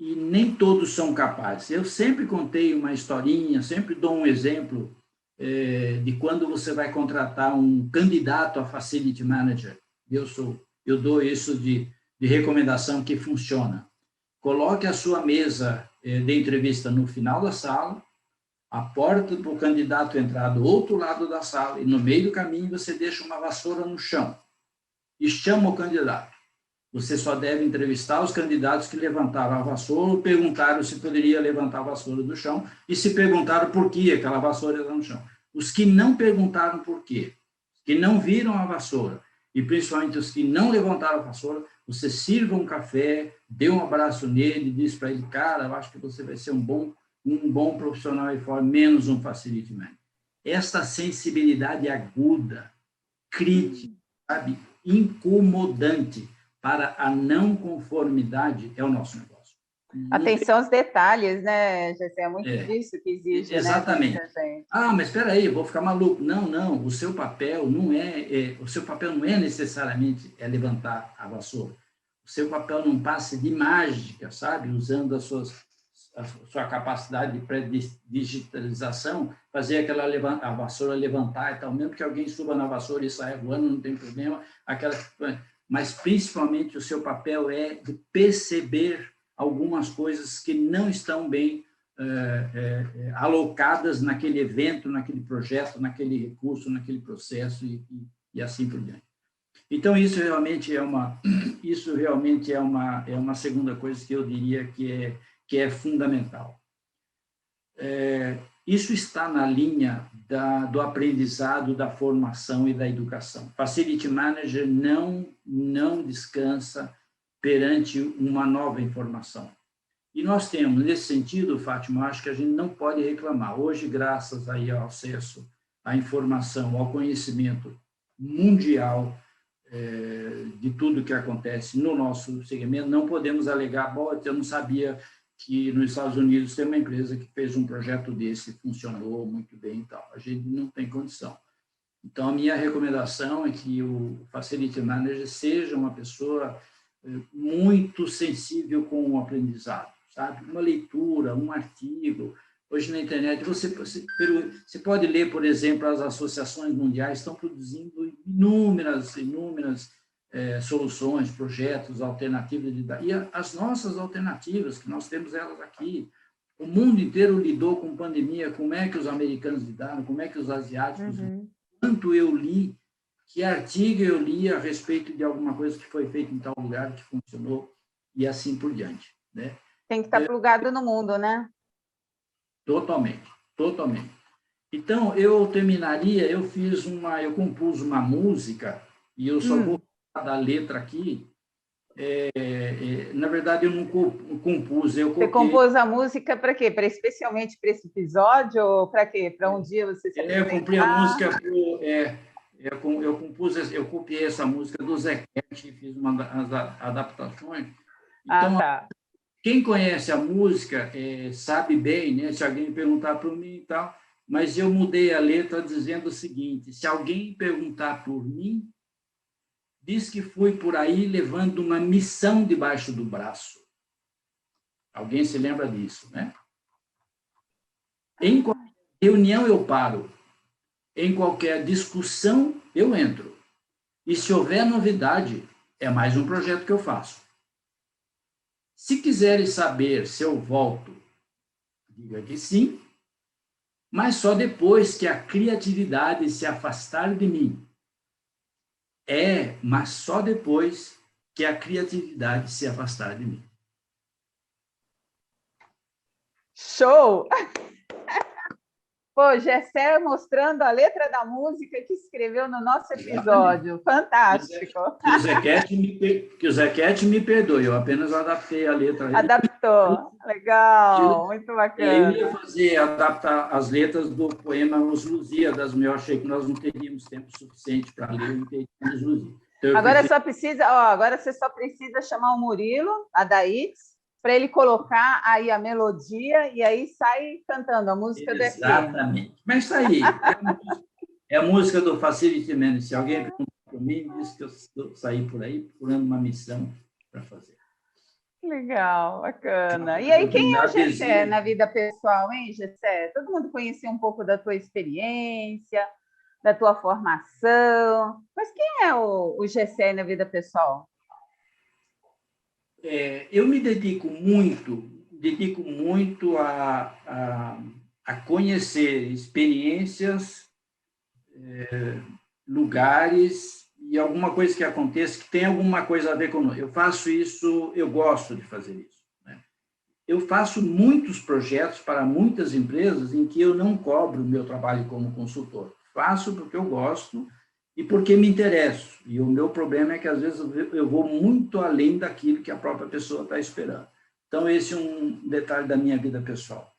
nem todos são capazes. Eu sempre contei uma historinha, sempre dou um exemplo de quando você vai contratar um candidato a Facility Manager. Eu dou isso de recomendação que funciona. Coloque a sua mesa de entrevista no final da sala, a porta para o candidato entrar do outro lado da sala, e no meio do caminho você deixa uma vassoura no chão e chama o candidato. Você só deve entrevistar os candidatos que levantaram a vassoura ou perguntaram se poderia levantar a vassoura do chão e se perguntaram por que aquela vassoura está no chão. Os que não perguntaram por quê, que não viram a vassoura, e principalmente os que não levantaram a vassoura, você sirva um café, dê um abraço nele, diz para ele, cara, eu acho que você vai ser um bom profissional e fora, menos um facility manager. Esta sensibilidade aguda, crítica, sabe, incomodante para a não conformidade é o nosso negócio. Atenção aos detalhes, né, Gessé? É muito disso que exige, exatamente. Né, gente? Mas espera aí, vou ficar maluco. Não, o seu papel não é necessariamente levantar a vassoura. O seu papel não passa de mágica, sabe? Usando a sua capacidade de pré-digitalização, fazer a vassoura levantar e tal, mesmo que alguém suba na vassoura e saia voando, não tem problema. Mas, principalmente, o seu papel é de perceber algumas coisas que não estão bem alocadas naquele evento, naquele projeto, naquele recurso, naquele processo e assim por diante. Então, isso realmente é uma segunda coisa que eu diria que é fundamental. Isso está na linha do aprendizado, da formação e da educação. Facility Manager não descansa perante uma nova informação. E nós temos, nesse sentido, Fátima, acho que a gente não pode reclamar. Hoje, graças aí ao acesso à informação, ao conhecimento mundial de tudo que acontece no nosso segmento, não podemos alegar, eu não sabia que nos Estados Unidos tem uma empresa que fez um projeto desse, funcionou muito bem e tal. A gente não tem condição. Então, a minha recomendação é que o Facility Manager seja uma pessoa muito sensível com o aprendizado, sabe? Uma leitura, um artigo. Hoje na internet você pode ler, por exemplo, as associações mundiais estão produzindo inúmeras soluções, projetos, alternativas e as nossas alternativas que nós temos elas aqui. O mundo inteiro lidou com pandemia. Como é que os americanos lidaram? Como é que os asiáticos? Quanto eu li? Que artigo eu li a respeito de alguma coisa que foi feita em tal lugar, que funcionou, e assim por diante. Né? Tem que estar plugado no mundo, né? Totalmente. Então, eu compus uma música, e eu só vou falar da letra aqui. Na verdade, eu não compus, eu coloquei... Você compôs a música para quê? Especialmente para esse episódio? Ou para quê? Para um dia você se apresentar? Eu comprei a música... Eu copiei essa música do Zé Cat, fiz umas adaptações. Então, quem conhece a música sabe bem, né? Se alguém perguntar para mim e tal, mas eu mudei a letra dizendo o seguinte: se alguém perguntar por mim, diz que fui por aí levando uma missão debaixo do braço. Alguém se lembra disso, né? Em qualquer reunião eu paro. Em qualquer discussão, eu entro. E se houver novidade, é mais um projeto que eu faço. Se quiseres saber se eu volto, diga que sim, mas só depois que a criatividade se afastar de mim. Mas só depois que a criatividade se afastar de mim. Show! Pô, Gessé mostrando a letra da música que escreveu no nosso episódio. Exatamente. Fantástico. Que o Zé Cat me perdoe, eu apenas adaptei a letra. Adaptou. Legal, muito bacana. Eu ia adaptar as letras do poema Os Lusíadas, mas eu achei que nós não teríamos tempo suficiente para ler Os Lusíadas. Então, agora você só precisa chamar o Murilo, a Daís, para ele colocar aí a melodia e aí sai cantando a música do EP. Exatamente. Mas isso aí é a música do Facility Manager. Se alguém perguntar para mim, diz que eu saí por aí procurando uma missão para fazer. Legal, bacana. E aí, quem é o Gessé Adesivo. na vida pessoal, hein, Gessé? Todo mundo conhecia um pouco da tua experiência, da tua formação, mas quem é o Gessé na vida pessoal? Eu me dedico muito a conhecer experiências, lugares e alguma coisa que aconteça que tem alguma coisa a ver conosco. Eu faço isso, eu gosto de fazer isso, né? Eu faço muitos projetos para muitas empresas em que eu não cobro o meu trabalho como consultor. Faço porque eu gosto e porque me interesso. E o meu problema é que, às vezes, eu vou muito além daquilo que a própria pessoa está esperando. Então, esse é um detalhe da minha vida pessoal.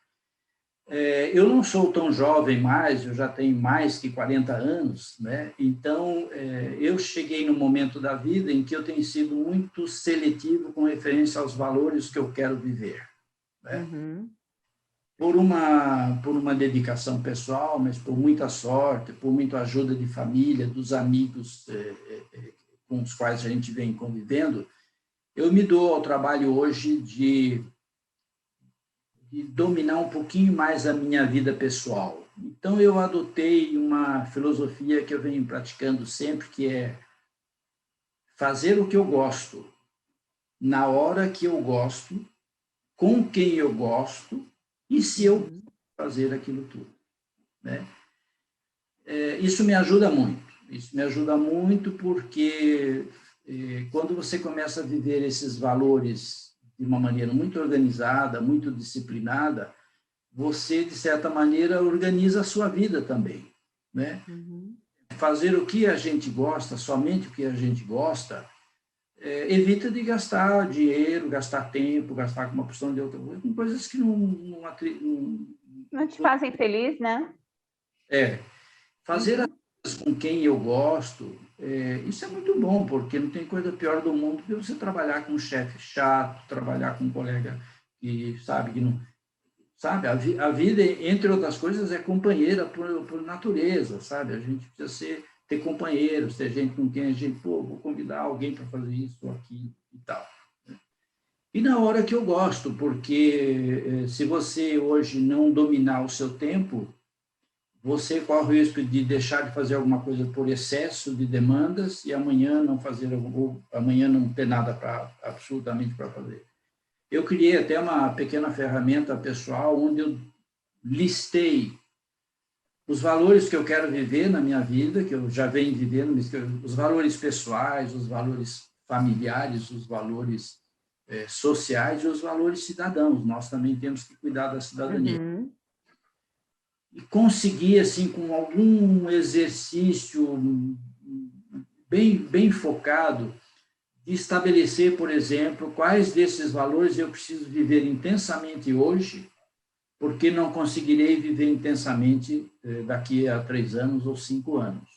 Eu não sou tão jovem mais, eu já tenho mais que 40 anos, né? Então, eu cheguei num momento da vida em que eu tenho sido muito seletivo com referência aos valores que eu quero viver, né? Uhum. Por uma dedicação pessoal, mas por muita sorte, por muita ajuda de família, dos amigos com os quais a gente vem convivendo, eu me dou ao trabalho hoje de dominar um pouquinho mais a minha vida pessoal. Então, eu adotei uma filosofia que eu venho praticando sempre, que é fazer o que eu gosto, na hora que eu gosto, com quem eu gosto, e se eu Uhum. fazer aquilo tudo, né? Isso me ajuda muito. Isso me ajuda muito porque quando você começa a viver esses valores de uma maneira muito organizada, muito disciplinada, você, de certa maneira, organiza a sua vida também, né? Uhum. Fazer o que a gente gosta, somente o que a gente gosta, evita de gastar dinheiro, gastar tempo, gastar com uma porção de outra coisa, com coisas que Não te fazem feliz, né? é, fazer as Uhum. coisas com quem eu gosto, isso é muito bom, porque não tem coisa pior do mundo que você trabalhar com um chefe chato, trabalhar com um colega que sabe que não. Sabe, a vida, entre outras coisas, é companheira por natureza, sabe? A gente precisa ter companheiros, ter gente com quem a gente, pô, vou convidar alguém para fazer isso ou aquilo e tal. E na hora que eu gosto, porque se você hoje não dominar o seu tempo, você corre o risco de deixar de fazer alguma coisa por excesso de demandas e amanhã não fazer, ou amanhã não ter nada absolutamente para fazer. Eu criei até uma pequena ferramenta pessoal onde eu listei os valores que eu quero viver na minha vida, que eu já venho vivendo, os valores pessoais, os valores familiares, os valores sociais e os valores cidadãos. Nós também temos que cuidar da cidadania. Uhum. E conseguir, assim, com algum exercício bem focado, de estabelecer, por exemplo, quais desses valores eu preciso viver intensamente hoje, porque não conseguirei viver intensamente daqui a 3 anos ou 5 anos.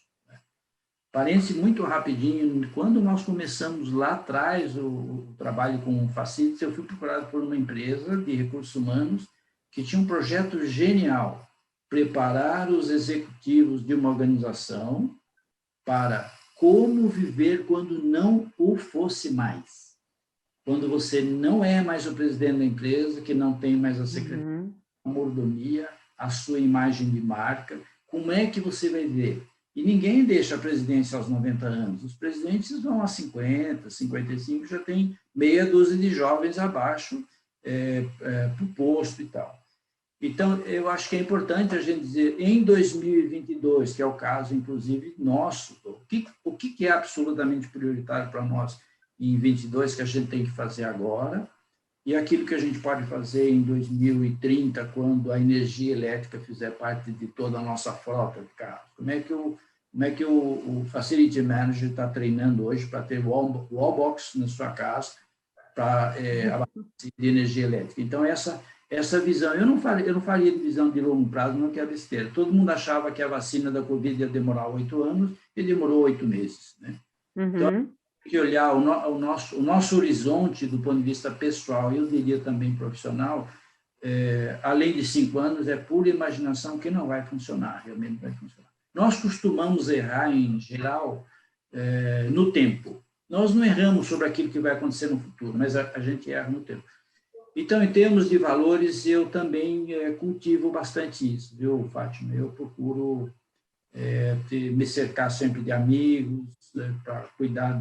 Parece muito rapidinho, quando nós começamos lá atrás o trabalho com o Facilities, eu fui procurado por uma empresa de recursos humanos que tinha um projeto genial, preparar os executivos de uma organização para como viver quando não o fosse mais. Quando você não é mais o presidente da empresa, que não tem mais a secretaria, Uhum. a mordomia, a sua imagem de marca, como é que você vai ver? E ninguém deixa a presidência aos 90 anos. Os presidentes vão a 50, 55, já tem meia dúzia de jovens abaixo para o posto e tal. Então, eu acho que é importante a gente dizer, em 2022, que é o caso, inclusive, nosso, o que é absolutamente prioritário para nós em 22, que a gente tem que fazer agora, e aquilo que a gente pode fazer em 2030, quando a energia elétrica fizer parte de toda a nossa frota de carros. Como é que o Facility Manager está treinando hoje para ter wallbox na sua casa para abastecer de energia elétrica? Então, essa visão, eu não faria de visão de longo prazo, não, que é besteira. Todo mundo achava que a vacina da Covid ia demorar 8 anos e demorou 8 meses, né? Então, Uhum. que olhar o nosso horizonte do ponto de vista pessoal, eu diria também profissional, além de 5 anos, é pura imaginação que não vai funcionar, realmente não vai funcionar. Nós costumamos errar, em geral, no tempo. Nós não erramos sobre aquilo que vai acontecer no futuro, mas a gente erra no tempo. Então, em termos de valores, eu também cultivo bastante isso, viu, Fátima? Eu procuro me cercar sempre de amigos, para cuidar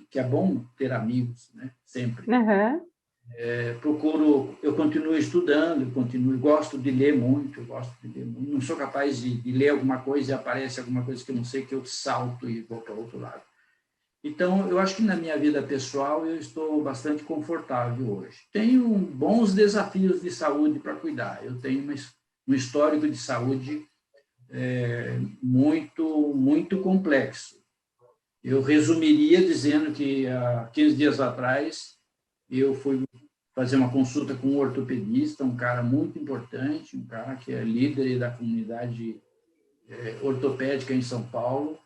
que é bom ter amigos, né? Sempre. Uhum. Eu continuo estudando, gosto de ler muito, Não sou capaz de ler alguma coisa e aparece alguma coisa que eu não sei, que eu salto e vou para o outro lado. Então, eu acho que na minha vida pessoal eu estou bastante confortável hoje. Tenho bons desafios de saúde para cuidar. Eu tenho um histórico de saúde muito complexo. Eu resumiria dizendo que há 15 dias atrás eu fui fazer uma consulta com um ortopedista, um cara muito importante, um cara que é líder da comunidade ortopédica em São Paulo,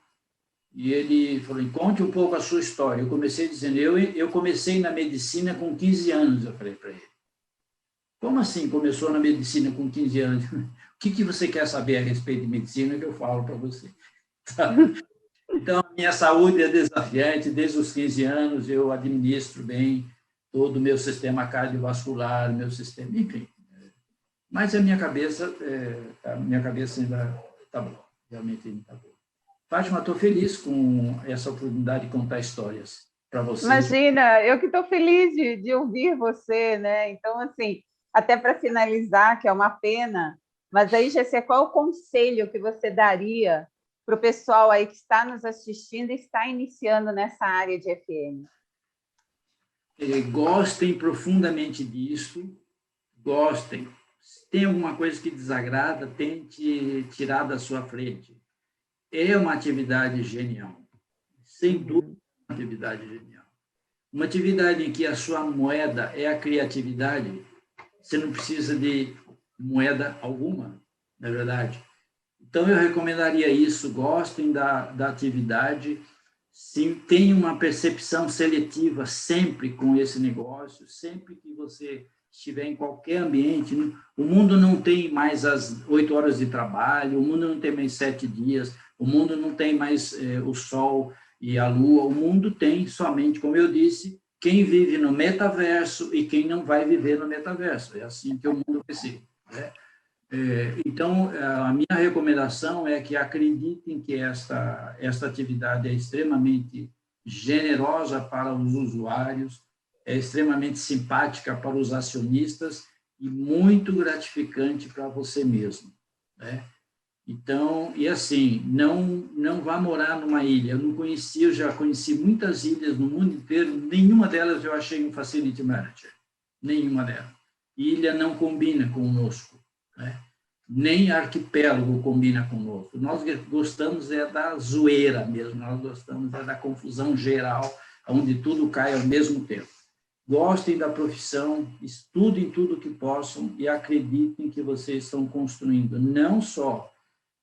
e ele falou: conte um pouco a sua história. Eu comecei dizendo: eu comecei na medicina com 15 anos, eu falei para ele. Como assim começou na medicina com 15 anos? O que você quer saber a respeito de medicina que eu falo para você? Então, a minha saúde é desafiante. Desde os 15 anos, eu administro bem todo o meu sistema cardiovascular, meu sistema, enfim. Mas a minha cabeça ainda está boa, realmente ainda está boa. Fátima, estou feliz com essa oportunidade de contar histórias para vocês. Imagina, eu que estou feliz de ouvir você, né? Então, assim, até para finalizar, que é uma pena, mas aí, Gessé, qual o conselho que você daria para o pessoal aí que está nos assistindo e está iniciando nessa área de FM? Gostem profundamente disso, gostem. Se tem alguma coisa que desagrada, tente tirar da sua frente. É uma atividade genial, sem dúvida, uma atividade genial. Uma atividade em que a sua moeda é a criatividade, você não precisa de moeda alguma, na verdade. Então, eu recomendaria isso, gostem da atividade, sim, tenham uma percepção seletiva sempre com esse negócio, sempre que você estiver em qualquer ambiente. O mundo não tem mais as 8 horas de trabalho, o mundo não tem mais 7 dias, o mundo não tem mais o sol e a lua, o mundo tem somente, como eu disse, quem vive no metaverso e quem não vai viver no metaverso. É assim que o mundo vai ser, né? Então, a minha recomendação é que acreditem que esta atividade é extremamente generosa para os usuários, é extremamente simpática para os acionistas e muito gratificante para você mesmo, né? Então, e assim, não vá morar numa ilha. Eu já conheci muitas ilhas no mundo inteiro, nenhuma delas eu achei um facility manager, nenhuma delas. Ilha não combina conosco, né? Nem arquipélago combina conosco. Nós gostamos da zoeira mesmo, nós gostamos da confusão geral, onde tudo cai ao mesmo tempo. Gostem da profissão, estudem tudo que possam e acreditem que vocês estão construindo, não só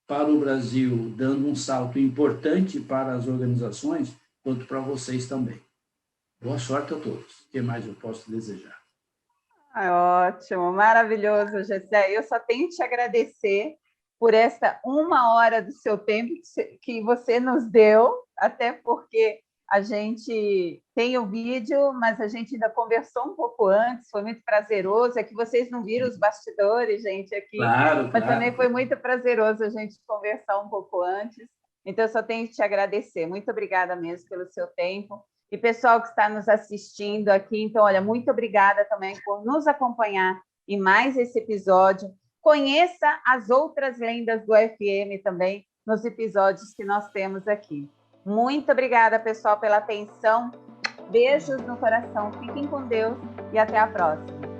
para o Brasil, dando um salto importante para as organizações, quanto para vocês também. Boa sorte a todos. O que mais eu posso desejar? Ótimo, maravilhoso, Gessé. Eu só tenho que te agradecer por essa 1 hora do seu tempo que você nos deu, até porque a gente tem o vídeo, mas a gente ainda conversou um pouco antes, foi muito prazeroso. É que vocês não viram os bastidores, gente, aqui, Claro, mas também claro. foi muito prazeroso a gente conversar um pouco antes. Então, eu só tenho que te agradecer. Muito obrigada mesmo pelo seu tempo. E pessoal que está nos assistindo aqui, então, olha, muito obrigada também por nos acompanhar em mais esse episódio. Conheça as outras lendas do FM também nos episódios que nós temos aqui. Muito obrigada, pessoal, pela atenção. Beijos no coração. Fiquem com Deus e até a próxima.